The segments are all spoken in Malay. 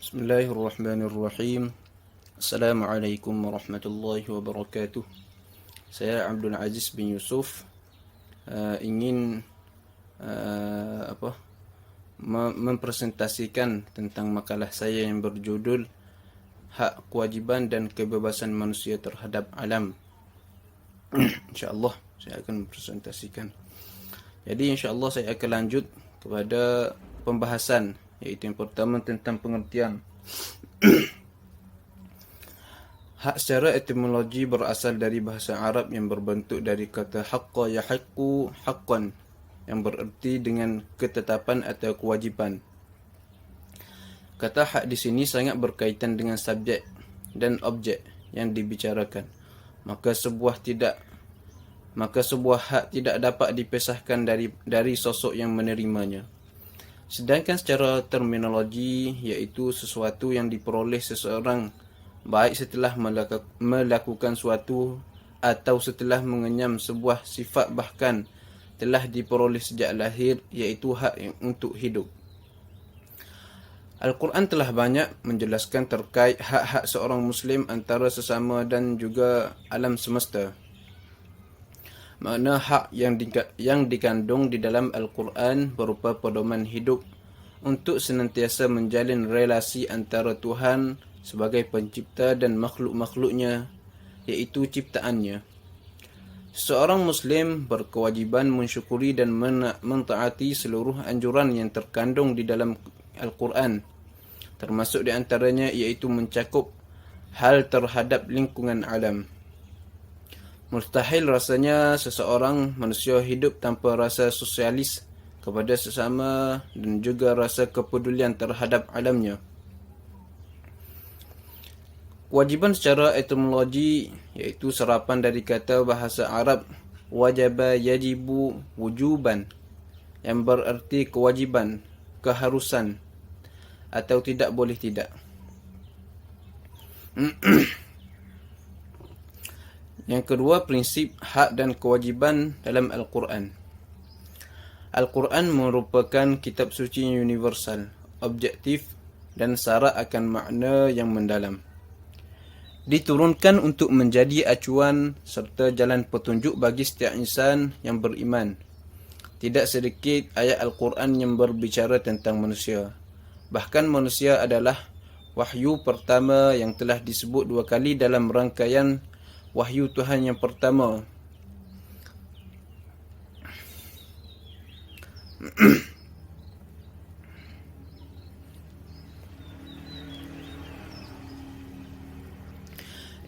Bismillahirrahmanirrahim. Assalamualaikum warahmatullahi wabarakatuh. Saya Abdul Aziz bin Yusuf ingin mempresentasikan tentang makalah saya yang berjudul Hak, Kewajiban dan Kebebasan Manusia Terhadap Alam. InsyaAllah saya akan mempresentasikan. Jadi insyaAllah saya akan lanjut kepada pembahasan, iaitu yang pertama tentang pengertian. Hak secara etimologi berasal dari bahasa Arab yang berbentuk dari kata haqqa yahiqqu haqqan, yang bererti dengan ketetapan atau kewajiban. Kata hak di sini sangat berkaitan dengan subjek dan objek yang dibicarakan. Maka sebuah hak tidak dapat dipisahkan dari sosok yang menerimanya. Sedangkan secara terminologi, iaitu sesuatu yang diperoleh seseorang baik setelah melakukan suatu atau setelah mengenyam sebuah sifat, bahkan telah diperoleh sejak lahir, iaitu hak untuk hidup. Al-Quran telah banyak menjelaskan terkait hak-hak seorang Muslim antara sesama dan juga alam semesta. Makna hak yang dikandung di dalam Al-Quran berupa pedoman hidup untuk senantiasa menjalin relasi antara Tuhan sebagai pencipta dan makhluk-makhluknya, iaitu ciptaannya. Seorang Muslim berkewajiban mensyukuri dan mentaati seluruh anjuran yang terkandung di dalam Al-Quran, termasuk di antaranya iaitu mencakup hal terhadap lingkungan alam. Mustahil rasanya seseorang manusia hidup tanpa rasa sosialis kepada sesama dan juga rasa kepedulian terhadap alamnya. Kewajiban secara etimologi iaitu serapan dari kata bahasa Arab wajaba yajibu wujuban, yang bererti kewajiban, keharusan, atau tidak boleh tidak. Yang kedua, prinsip hak dan kewajiban dalam Al-Quran. Al-Quran merupakan kitab suci yang universal, objektif, dan syarat akan makna yang mendalam. Diturunkan untuk menjadi acuan serta jalan petunjuk bagi setiap insan yang beriman. Tidak sedikit ayat Al-Quran yang berbicara tentang manusia. Bahkan manusia adalah wahyu pertama yang telah disebut 2 kali dalam rangkaian wahyu Tuhan yang pertama.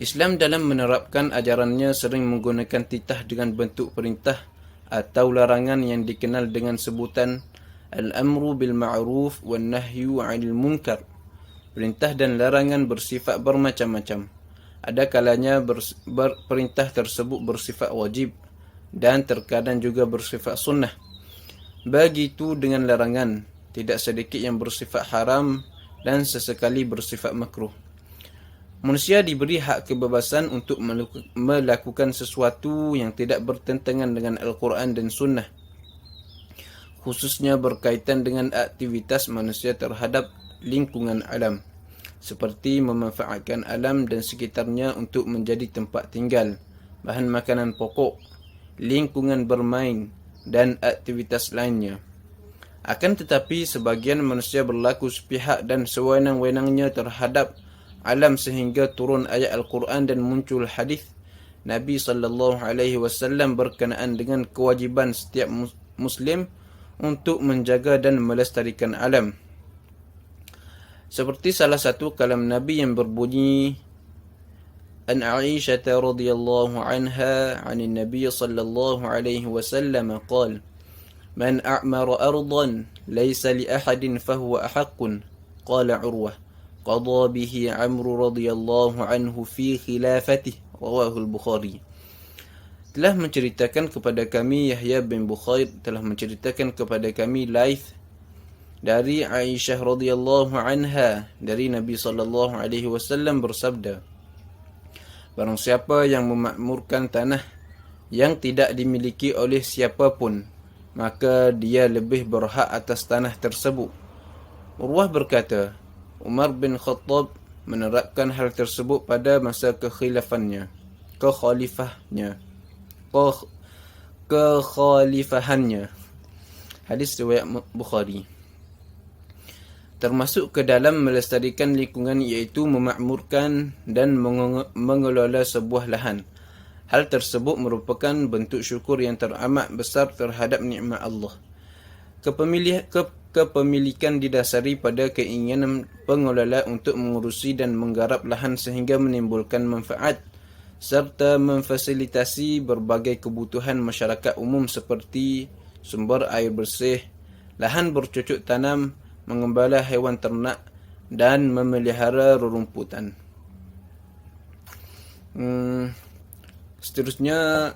Islam dalam menerapkan ajarannya sering menggunakan titah dengan bentuk perintah atau larangan yang dikenal dengan sebutan al-amru bil ma'ruf wan nahyu 'anil munkar. Perintah dan larangan bersifat bermacam-macam. Ada kalanya perintah tersebut bersifat wajib dan terkadang juga bersifat sunnah. Begitu dengan larangan, tidak sedikit yang bersifat haram dan sesekali bersifat makruh. Manusia diberi hak kebebasan untuk melakukan sesuatu yang tidak bertentangan dengan Al-Quran dan Sunnah, khususnya berkaitan dengan aktivitas manusia terhadap lingkungan alam, seperti memanfaatkan alam dan sekitarnya untuk menjadi tempat tinggal, bahan makanan pokok, lingkungan bermain, dan aktivitas lainnya. Akan tetapi, sebagian manusia berlaku sepihak dan sewenang-wenangnya terhadap alam sehingga turun ayat Al-Quran dan muncul hadis Nabi SAW berkenaan dengan kewajiban setiap Muslim untuk menjaga dan melestarikan alam. Seperti salah satu kalam Nabi yang berbunyi, An Aisyah radhiyallahu anha 'anil Nabi sallallahu alaihi wasallam qala, Man a'mara ardan laysa li ahadin fahuwa ahaqqun. Qala Urwah, qada bihi Amr radhiyallahu anhu fi khilafatihi. Rawahul Bukhari. Telah menceritakan kepada kami Yahya bin Bukhair, telah menceritakan kepada kami Laith dari Aisyah radhiyallahu anha dari Nabi sallallahu alaihi wasallam bersabda, barang siapa yang memakmurkan tanah yang tidak dimiliki oleh siapapun, maka dia lebih berhak atas tanah tersebut. Urwah berkata, Umar bin Khattab menerapkan hal tersebut pada masa kekhalifahannya. Hadis riwayat Bukhari. Termasuk ke dalam melestarikan lingkungan iaitu memakmurkan dan mengelola sebuah lahan. Hal tersebut merupakan bentuk syukur yang teramat besar terhadap nikmat Allah. Kepemilikan didasari pada keinginan pengelola untuk mengurusi dan menggarap lahan sehingga menimbulkan manfaat serta memfasilitasi berbagai kebutuhan masyarakat umum seperti sumber air bersih, lahan bercocok tanam, mengembala haiwan ternak dan memelihara rerumputan. Seterusnya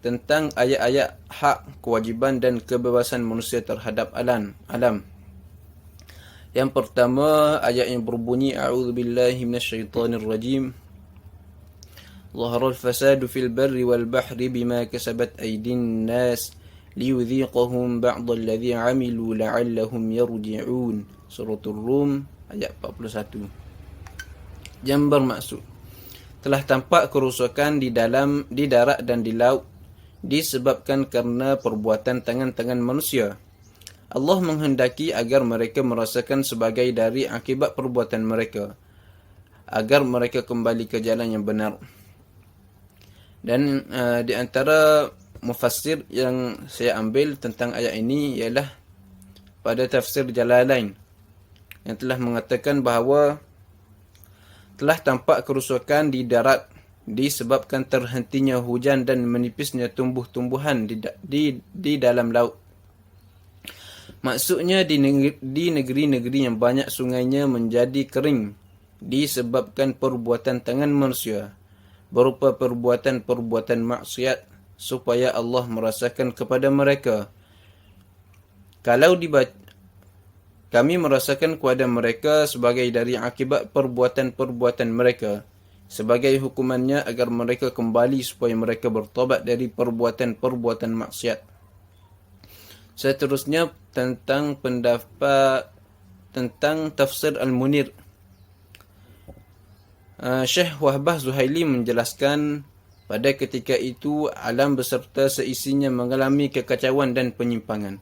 tentang ayat-ayat hak, kewajiban dan kebebasan manusia terhadap alam. Yang pertama, ayat yang berbunyi a'udzubillahi minasyaitonirrajim. Zaharal fasadu fil barri wal bahri bima kasabat aydin nas liyudhiqahum ba'dalladhi 'amilu la'allahum yarji'un. Suratul Rum ayat 41. Yang bermaksud, telah tampak kerusakan di darat dan di laut disebabkan karena perbuatan tangan-tangan manusia. Allah menghendaki agar mereka merasakan sebagai dari akibat perbuatan mereka, agar mereka kembali ke jalan yang benar. Dan di antara mufassir yang saya ambil tentang ayat ini ialah pada tafsir Jalalain yang telah mengatakan bahawa telah tampak kerusakan di darat disebabkan terhentinya hujan dan menipisnya tumbuh-tumbuhan di dalam laut. Maksudnya di negeri-negeri yang banyak sungainya menjadi kering disebabkan perbuatan tangan manusia berupa perbuatan-perbuatan maksiat supaya Allah merasakan kepada mereka. Kami merasakan kepada mereka sebagai dari akibat perbuatan-perbuatan mereka, sebagai hukumannya agar mereka kembali supaya mereka bertobat dari perbuatan-perbuatan maksiat. Seterusnya tentang pendapat tentang tafsir Al-Munir. Syekh Wahbah Zuhaili menjelaskan pada ketika itu alam beserta seisinya mengalami kekacauan dan penyimpangan.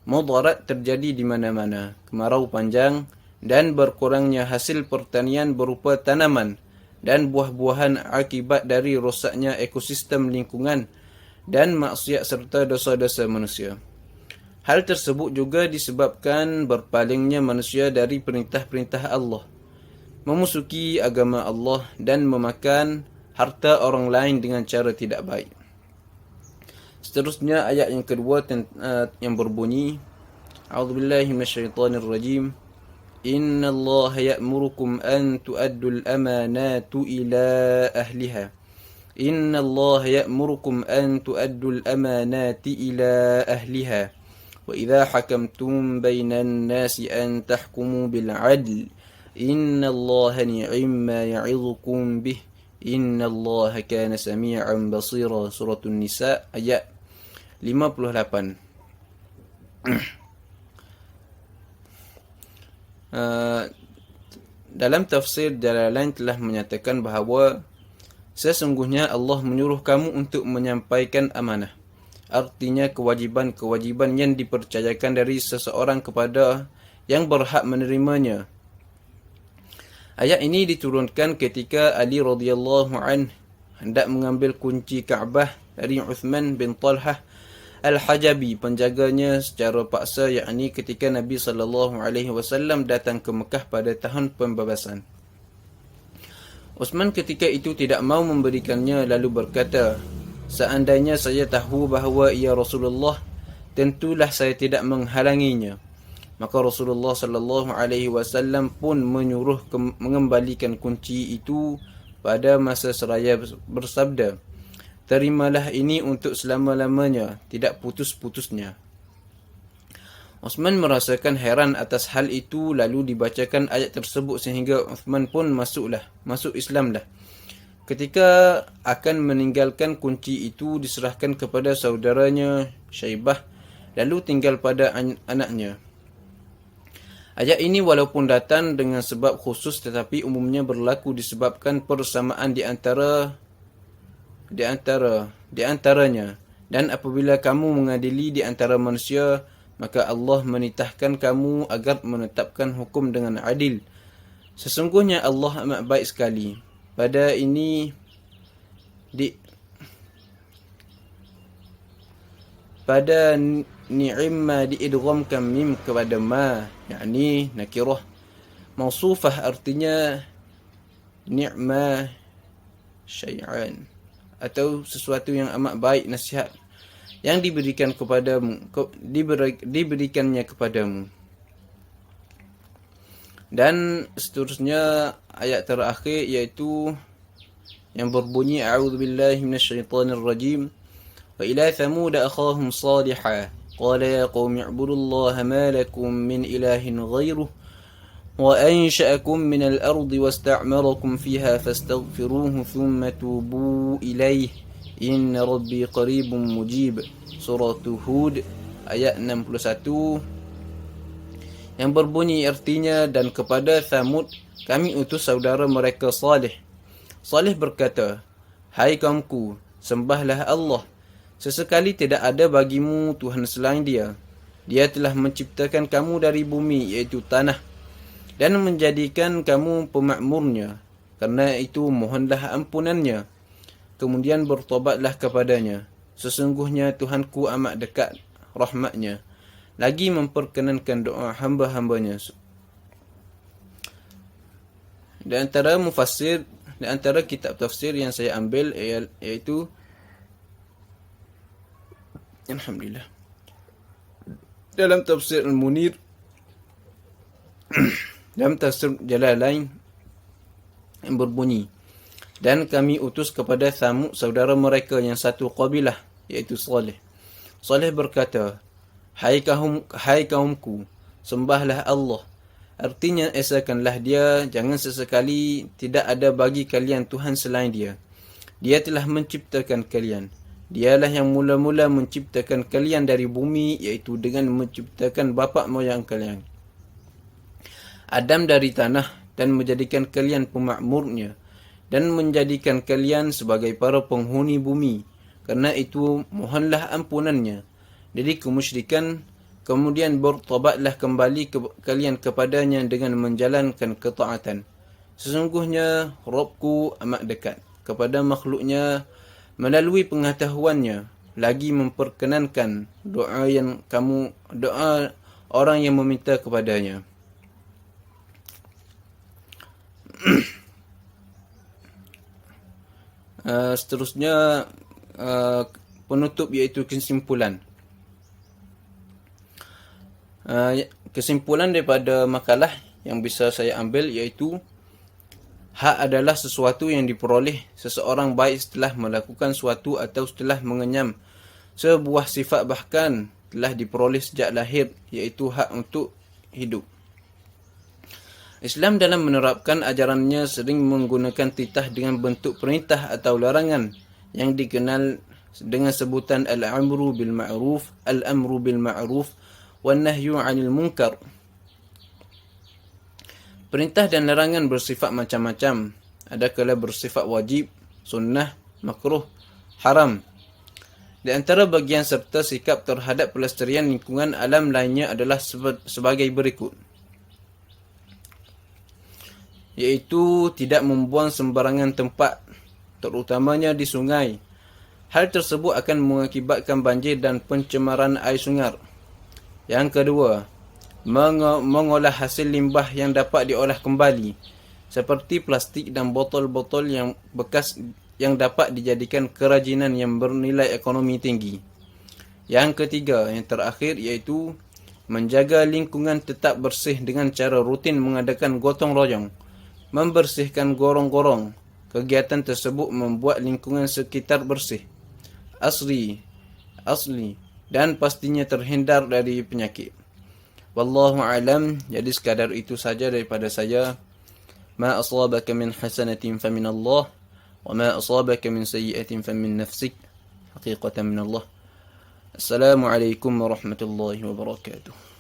Mudarat terjadi di mana-mana, kemarau panjang dan berkurangnya hasil pertanian berupa tanaman dan buah-buahan akibat dari rosaknya ekosistem lingkungan dan maksiat serta dosa-dosa manusia. Hal tersebut juga disebabkan berpalingnya manusia dari perintah-perintah Allah, memusuki agama Allah dan memakan harta orang lain dengan cara tidak baik. Seterusnya ayat yang kedua yang berbunyi A'udzubillahi minasyaitonirrajim. Innallaha ya'murukum an tu'addul amanatu ila ahliha. Innallaha ya'murukum an tu'addul amanati ila ahliha. Wa idza hakamtum bainan nasi an tahkumu bil 'adl. Innallaha ni'ma ya'idhukum bih. Innallaha kana sami'an basira. Suratul Nisa ayat 58. Dalam tafsir Jalalain telah menyatakan bahawa sesungguhnya Allah menyuruh kamu untuk menyampaikan amanah. Artinya kewajiban-kewajiban yang dipercayakan dari seseorang kepada yang berhak menerimanya. Ayat ini diturunkan ketika Ali radhiyallahu anhu hendak mengambil kunci Kaabah dari Uthman bin Talhah Al-Hajabi, penjaganya secara paksa, yakni ketika Nabi SAW datang ke Mekah pada tahun pembebasan. Uthman ketika itu tidak mau memberikannya lalu berkata, seandainya saya tahu bahawa ia Rasulullah, tentulah saya tidak menghalanginya. Maka Rasulullah SAW pun menyuruh mengembalikan kunci itu pada masa seraya bersabda, terimalah ini untuk selama-lamanya, tidak putus-putusnya. Uthman merasakan heran atas hal itu, lalu dibacakan ayat tersebut sehingga Uthman pun masuk Islamlah. Ketika akan meninggalkan kunci itu diserahkan kepada saudaranya Syaibah, lalu tinggal pada anaknya. Ayat ini walaupun datang dengan sebab khusus tetapi umumnya berlaku disebabkan persamaan di antaranya. Dan apabila kamu mengadili di antara manusia, maka Allah menitahkan kamu agar menetapkan hukum dengan adil. Sesungguhnya Allah amat baik sekali. Pada ni'imma diidghamkan mim kepada ma, yakni nakirah mausufah, artinya ni'ma syai'an, atau sesuatu yang amat baik, nasihat yang diberikannya kepadamu. Dan seterusnya ayat terakhir iaitu yang berbunyi a'udzubillahi minasyaitonir rajim. Wa ila thamud akhahum salihah qala ya qaumi ibudullaha ma lakum min ilahin ghairuh wa ansha'akum minal ardi wasta'marakum fiha fastaghfiruhu thumma tubu ilayhi inna rabbi qaribun mujib. Surah Hud ayat 61 yang berbunyi artinya, dan kepada Thamud kami utus saudara mereka Salih. Salih berkata, hai kaumku, sembahlah Allah. Sesekali tidak ada bagimu Tuhan selain Dia. Dia telah menciptakan kamu dari bumi, iaitu tanah, dan menjadikan kamu pemakmurnya. Karena itu mohonlah ampunannya. Kemudian bertobatlah kepadanya. Sesungguhnya Tuhanku amat dekat rahmatnya, lagi memperkenankan doa hamba-hambanya. Di antara mufassir, di antara kitab tafsir yang saya ambil iaitu alhamdulillah dalam tafsir Al-Munir, dalam tafsir Jalalain yang berbunyi, dan kami utus kepada Thamud saudara mereka yang satu kabilah, iaitu Salih. Salih berkata, hai kaumku, sembahlah Allah. Artinya, esakanlah Dia, jangan sesekali tidak ada bagi kalian Tuhan selain Dia. Dia telah menciptakan kalian. Dialah yang mula-mula menciptakan kalian dari bumi, iaitu dengan menciptakan bapa moyang kalian, Adam, dari tanah, dan menjadikan kalian pemakmurnya, dan menjadikan kalian sebagai para penghuni bumi. Karena itu mohonlah ampunannya dari kemusyrikan, kemudian bertobatlah kembali kalian kepadanya dengan menjalankan ketaatan. Sesungguhnya Rabbku amat dekat kepada makhluknya melalui pengetahuannya, lagi memperkenankan doa orang yang meminta kepadanya. Seterusnya penutup iaitu kesimpulan. Kesimpulan daripada makalah yang bisa saya ambil iaitu hak adalah sesuatu yang diperoleh seseorang baik setelah melakukan suatu atau setelah mengenyam sebuah sifat, bahkan telah diperoleh sejak lahir, iaitu hak untuk hidup. Islam dalam menerapkan ajarannya sering menggunakan titah dengan bentuk perintah atau larangan yang dikenal dengan sebutan al-amru bil ma'ruf wan nahyu 'anil munkar. Perintah dan larangan bersifat macam-macam. Ada kala bersifat wajib, sunnah, makruh, haram. Di antara bagian serta sikap terhadap pelestarian lingkungan alam lainnya adalah sebagai berikut. Iaitu tidak membuang sembarangan tempat, terutamanya di sungai. Hal tersebut akan mengakibatkan banjir dan pencemaran air sungai. Yang kedua, mengolah hasil limbah yang dapat diolah kembali, seperti plastik dan botol-botol yang bekas yang dapat dijadikan kerajinan yang bernilai ekonomi tinggi. Yang ketiga, yang terakhir, iaitu menjaga lingkungan tetap bersih dengan cara rutin mengadakan gotong royong, membersihkan gorong-gorong. Kegiatan tersebut membuat lingkungan sekitar bersih, asli, dan pastinya terhindar dari penyakit. Wallahu a'lam. Jadi sekadar itu saja daripada saya. Ma asabaka min hasanatin famin Allah, wa ma asabaka min sayyi'atin famin nafsik. Haqiqatan min Allah. Assalamualaikum warahmatullahi wabarakatuh.